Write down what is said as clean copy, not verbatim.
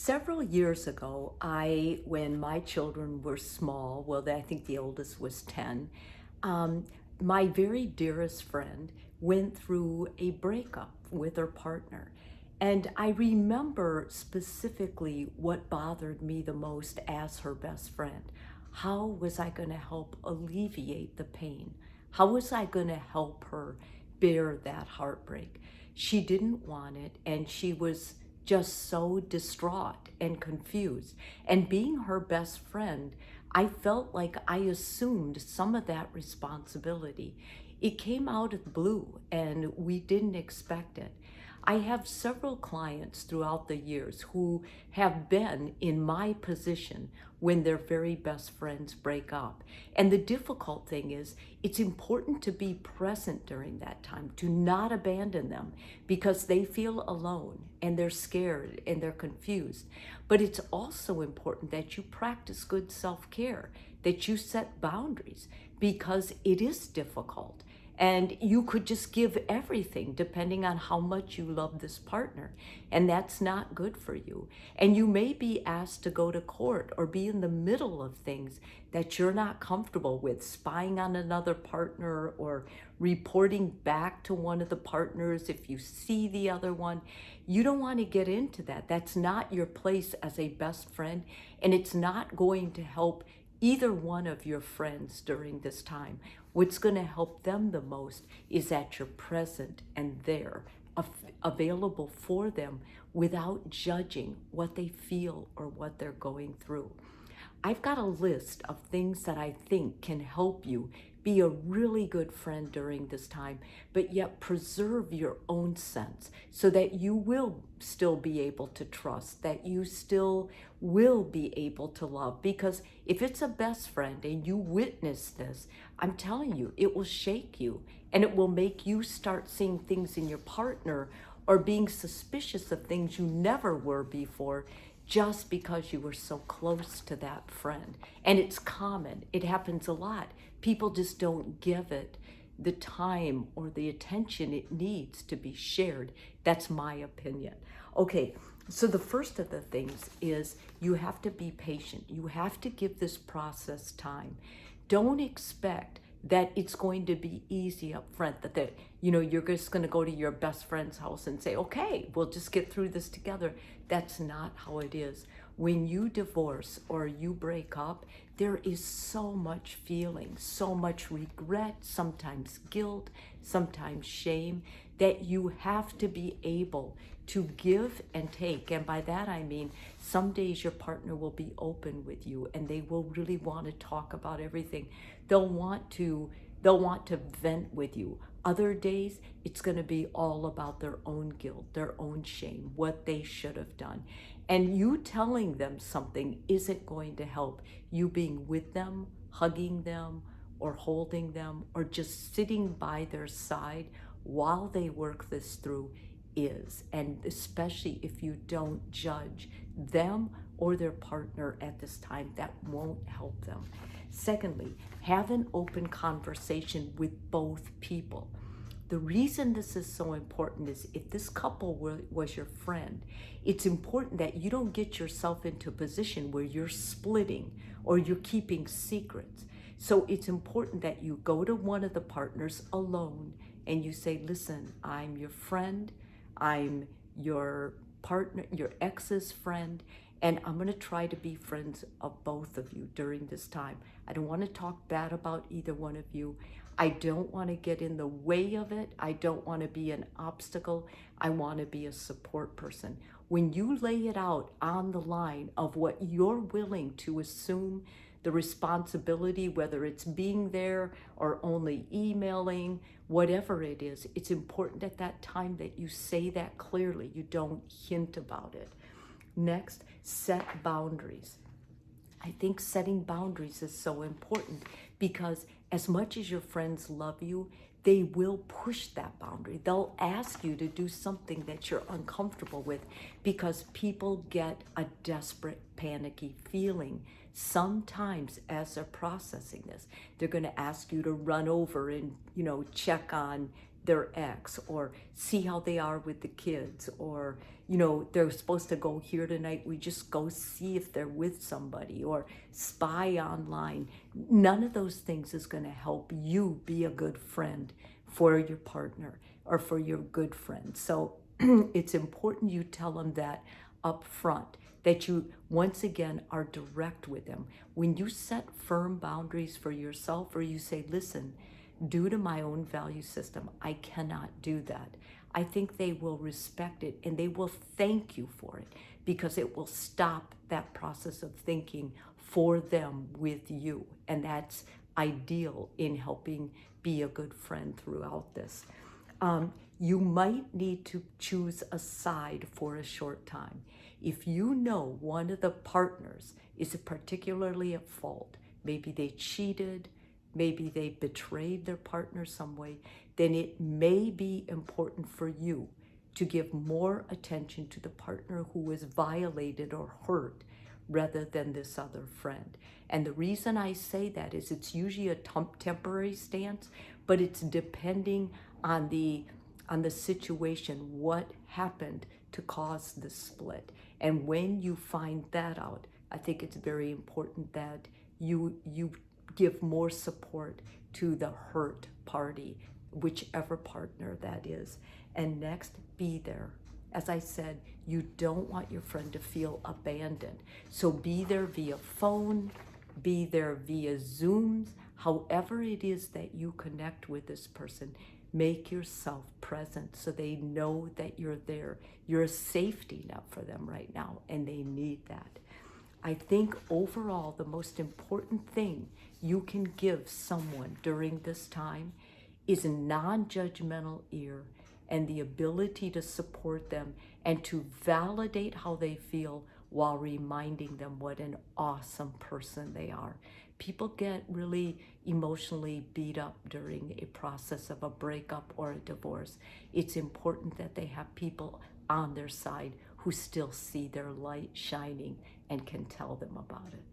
Several years ago, when my children were small, well, I think the oldest was 10, um, my very dearest friend went through a breakup with her partner. And I remember specifically what bothered me the most as her best friend. How was I going to help alleviate the pain? How was I going to help her bear that heartbreak? She didn't want it, and she was just so distraught and confused. And being her best friend, I felt like I assumed some of that responsibility. It came out of the blue and we didn't expect it. I have several clients throughout the years who have been in my position when their very best friends break up. And the difficult thing is, it's important to be present during that time, to not abandon them because they feel alone and they're scared and they're confused. But it's also important that you practice good self-care, that you set boundaries because it is difficult. And you could just give everything depending on how much you love this partner. And that's not good for you. And you may be asked to go to court or be in the middle of things that you're not comfortable with, spying on another partner or reporting back to one of the partners if you see the other one. You don't want to get into that. That's not your place as a best friend, and it's not going to help either one of your friends during this time. What's going to help them the most is that you're present and there, available for them without judging what they feel or what they're going through. I've got a list of things that I think can help you be a really good friend during this time, but yet preserve your own sense so that you will still be able to trust, that you still will be able to love. Because if it's a best friend and you witness this, I'm telling you, it will shake you and it will make you start seeing things in your partner or being suspicious of things you never were before, just because you were so close to that friend. And it's common, it happens a lot. People just don't give it the time or the attention it needs to be shared. That's my opinion. Okay, so the first of the things is you have to be patient. You have to give this process time. Don't expect that it's going to be easy up front, that you're just going to go to your best friend's house and say, okay, we'll just get through this together. That's not how it is. When you divorce or you break up, there is so much feeling, so much regret, sometimes guilt, sometimes shame, that you have to be able to give and take. And by that I mean, some days your partner will be open with you and they will really want to talk about everything. They'll want to vent with you. Other days, it's going to be all about their own guilt, their own shame, what they should have done. And you telling them something isn't going to help. You being with them, hugging them, or holding them, or just sitting by their side while they work this through is. And especially if you don't judge them or their partner at this time, that won't help them. Secondly, have an open conversation with both people. The reason this is so important is if this couple was your friend, it's important that you don't get yourself into a position where you're splitting or you're keeping secrets. So it's important that you go to one of the partners alone and you say, listen, I'm your friend, I'm your partner, your ex's friend, and I'm going to try to be friends of both of you during this time. I don't want to talk bad about either one of you. I don't want to get in the way of it. I don't want to be an obstacle. I want to be a support person. When you lay it out on the line of what you're willing to assume the responsibility, whether it's being there or only emailing, whatever it is, it's important at that time that you say that clearly. You don't hint about it. Next, set boundaries. I think setting boundaries is so important because as much as your friends love you, they will push that boundary. They'll ask you to do something that you're uncomfortable with because people get a desperate, panicky feeling sometimes as they're processing this. They're going to ask you to run over and, check on their ex, or see how they are with the kids, or they're supposed to go here tonight, we just go see if they're with somebody, or spy online. None of those things is going to help you be a good friend for your partner or for your good friend. So it's important you tell them that up front, that you once again are direct with them. When you set firm boundaries for yourself, or you say, listen, due to my own value system, I cannot do that, I think they will respect it and they will thank you for it, because it will stop that process of thinking for them with you. And that's ideal in helping be a good friend throughout this. You might need to choose a side for a short time. If you know one of the partners is particularly at fault, maybe they cheated, maybe they betrayed their partner some way, then it may be important for you to give more attention to the partner who was violated or hurt rather than this other friend. And the reason I say that is it's usually a temporary stance, but it's depending on the situation, what happened to cause the split. And when you find that out, I think it's very important that you give more support to the hurt party, whichever partner that is. And next, be there. As I said, you don't want your friend to feel abandoned. So be there via phone, be there via Zooms, however it is that you connect with this person. Make yourself present so they know that you're there. You're a safety net for them right now, and they need that. I think overall, the most important thing you can give someone during this time is a non-judgmental ear and the ability to support them and to validate how they feel while reminding them what an awesome person they are. People get really emotionally beat up during a process of a breakup or a divorce. It's important that they have people on their side who still see their light shining and can tell them about it.